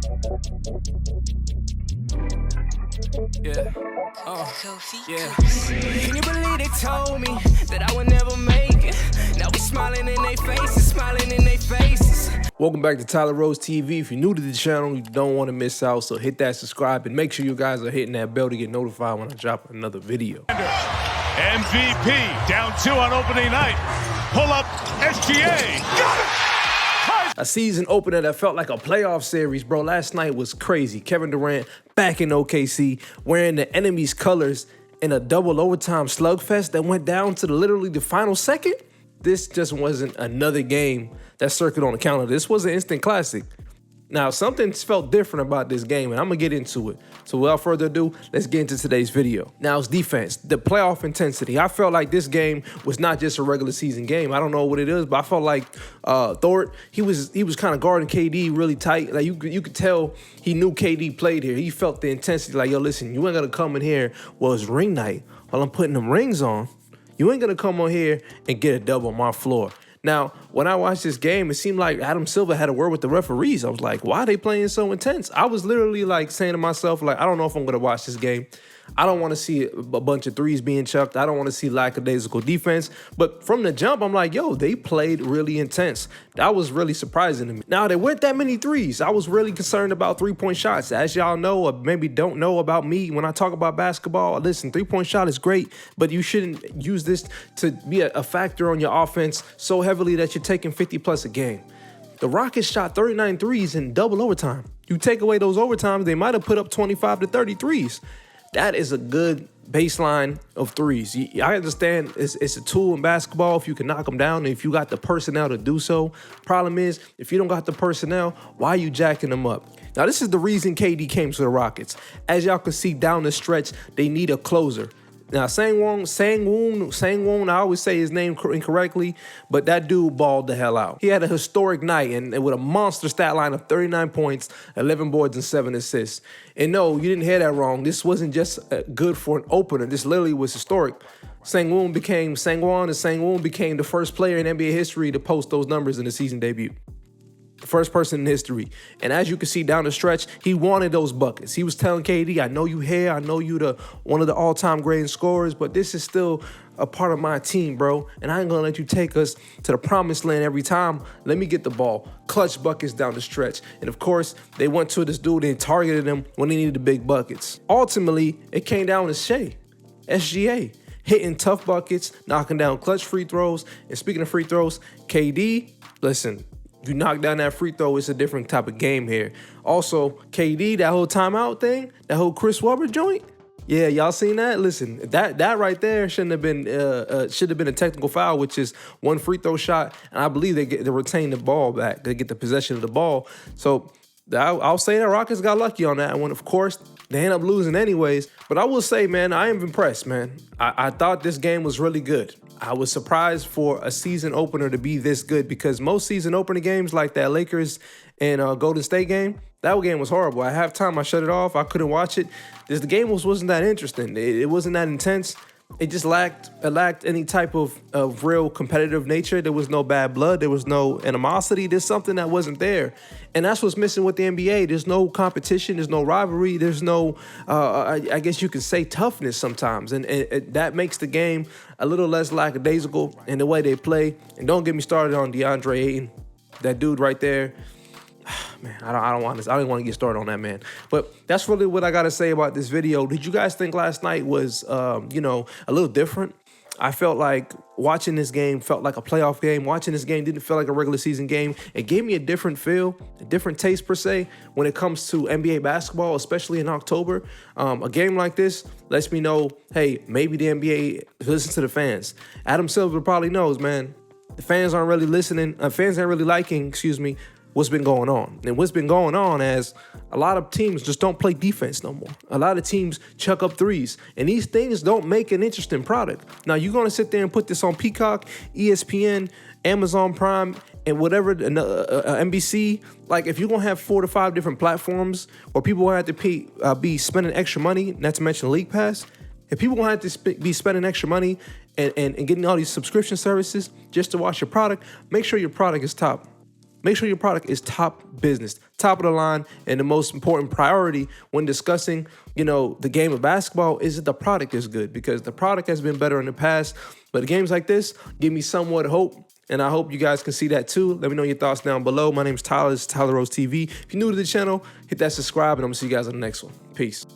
Yeah. Yeah. Can you believe they told me that I would never make it? Now we smiling in their faces, smiling in their faces. Welcome back to Tyler Rose TV. If you're new to the channel, you don't want to miss out, so hit that subscribe and make sure you guys are hitting that bell to get notified when I drop another video. MVP down 2 on opening night. Pull up SGA. Got it. A season opener that felt like a playoff series, bro. Last night was crazy. Kevin Durant back in OKC wearing the enemy's colors in a double overtime slugfest that went down to literally the final second. This just wasn't another game that circled on the calendar. This was an instant classic. Now, something felt different about this game, and I'm going to get into it. So without further ado, let's get into today's video. Now, it's defense, the playoff intensity. I felt like this game was not just a regular season game. I don't know what it is, but I felt like Thor, he was kind of guarding KD really tight. Like you could tell he knew KD played here. He felt the intensity like, yo, listen, you ain't going to come in here, well, it's ring night while I'm putting them rings on. You ain't going to come on here and get a double on my floor. Now, when I watched this game, it seemed like Adam Silver had a word with the referees. I was like, why are they playing so intense? I was literally like saying to myself, like, I don't know if I'm going to watch this game. I don't want to see a bunch of threes being chucked. I don't want to see lackadaisical defense. But from the jump, I'm like, yo, they played really intense. That was really surprising to me. Now, there weren't that many threes. I was really concerned about three-point shots. As y'all know, or maybe don't know about me, when I talk about basketball, listen, three-point shot is great, but you shouldn't use this to be a factor on your offense so heavily that you're taking 50-plus a game. The Rockets shot 39 threes in double overtime. You take away those overtimes, they might have put up 25 to 30 threes. That is a good baseline of threes. I understand it's a tool in basketball if you can knock them down and if you got the personnel to do so. Problem is, if you don't got the personnel, why are you jacking them up? Now, this is the reason KD came to the Rockets. As y'all can see down the stretch, they need a closer. Now, Sangwon, I always say his name incorrectly, but that dude balled the hell out. He had a historic night and with a monster stat line of 39 points, 11 boards, and 7 assists. And no, you didn't hear that wrong. This wasn't just good for an opener. This literally was historic. Sangwon became the first player in NBA history to post those numbers in the season debut. First person in history. And as you can see down the stretch, he wanted those buckets. He was telling KD, I know you here. I know you one of the all-time great scorers, but this is still a part of my team, bro. And I ain't gonna let you take us to the promised land every time. Let me get the ball. Clutch buckets down the stretch. And of course, they went to this dude and targeted him when he needed the big buckets. Ultimately, it came down to SGA. Hitting tough buckets, knocking down clutch free throws. And speaking of free throws, KD, listen, you knock down that free throw, it's a different type of game here. Also, KD, that whole timeout thing, that whole Chris Webber joint, yeah, y'all seen that? Listen, that right there should have been a technical foul, which is one free throw shot, and I believe they retain the ball back. They get the possession of the ball. So I'll say that Rockets got lucky on that one. Of course, they end up losing anyways. But I will say, man, I am impressed, man. I thought this game was really good. I was surprised for a season opener to be this good because most season opener games like that Lakers and Golden State game, that game was horrible. At halftime, I shut it off. I couldn't watch it. The game wasn't that interesting. It wasn't that intense. It just lacked any type of real competitive nature. There was no bad blood. There was no animosity. There's something that wasn't there. And that's what's missing with the NBA. There's no competition. There's no rivalry. There's no, I guess you could say, toughness sometimes. And that makes the game a little less lackadaisical in the way they play. And don't get me started on DeAndre Ayton. That dude right there. Man, I don't want to get started on that, man. But that's really what I got to say about this video. Did you guys think last night was, a little different? I felt like watching this game felt like a playoff game. Watching this game didn't feel like a regular season game. It gave me a different feel, a different taste per se when it comes to NBA basketball, especially in October. A game like this lets me know, hey, maybe the NBA listens to the fans. Adam Silver probably knows, man. The fans aren't really listening. Fans aren't really liking, what's been going on. And what's been going on is a lot of teams just don't play defense no more. A lot of teams chuck up threes. And these things don't make an interesting product. Now, you're going to sit there and put this on Peacock, ESPN, Amazon Prime, and whatever, NBC. Like, if you're going to have 4 to 5 different platforms where people will have to be spending extra money, not to mention League Pass, if people will have to be spending extra money and getting all these subscription services just to watch your product, make sure your product is top. make sure your product is top business, top of the line, and the most important priority when discussing, the game of basketball is that the product is good, because the product has been better in the past. But games like this give me somewhat hope, and I hope you guys can see that too. Let me know your thoughts down below. My name is Tyler. This is Tyler Rose TV. If you're new to the channel, hit that subscribe, and I'm going to see you guys on the next one. Peace.